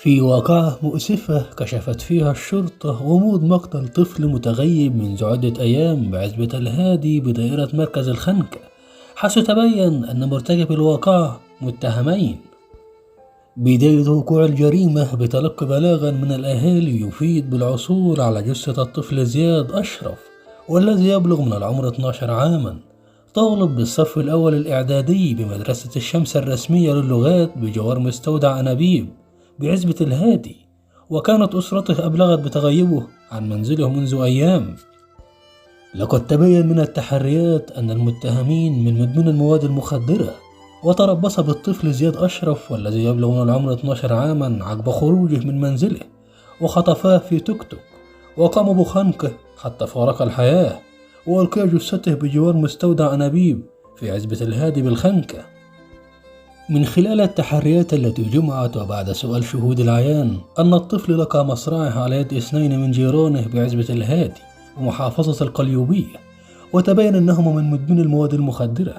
في واقعة مؤسفة كشفت فيها الشرطة غموض مقتل طفل متغيب منذ عدة أيام بعزبة الهادي بدائرة مركز الخنكة، حيث تبين أن مرتكب الواقعة متهمين. بداية وقوع الجريمة بتلقي بلاغا من الأهالي يفيد بالعثور على جثة الطفل زياد أشرف، والذي يبلغ من العمر 12 عاما، طالب بالصف الأول الإعدادي بمدرسة الشمس الرسمية للغات بجوار مستودع أنابيب بعزبة الهادي. وكانت أسرته أبلغت بتغيبه عن منزله منذ أيام. لقد تبين من التحريات أن المتهمين من مدمن المواد المخدرة، وتربص بالطفل زياد أشرف والذي يبلغ من العمر 12 عاما عقب خروجه من منزله، وخطفاه في توك توك وقاموا بخنقه حتى فارق الحياة، وألقي جثته بجوار مستودع أنابيب في عزبة الهادي بالخنكة. من خلال التحريات التي جمعت وبعد سؤال شهود العيان، أن الطفل لقى مصرعه على يد 2 من جيرانه بعزبة الهادي ومحافظة القليوبية، وتبين أنهما من مدمن المواد المخدرة،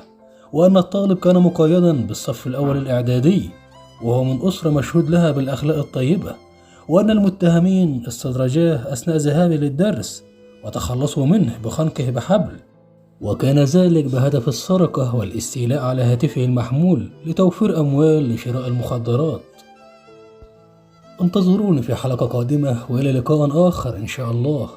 وأن الطالب كان مقيدا بالصف الأول الإعدادي وهو من أسرة مشهود لها بالأخلاق الطيبة، وأن المتهمين استدرجاه أثناء ذهابه للدرس وتخلصوا منه بخنقه بحبل، وكان ذلك بهدف السرقة والاستيلاء على هاتفه المحمول لتوفير أموال لشراء المخدرات. انتظروني في حلقة قادمة، وإلى لقاء آخر إن شاء الله.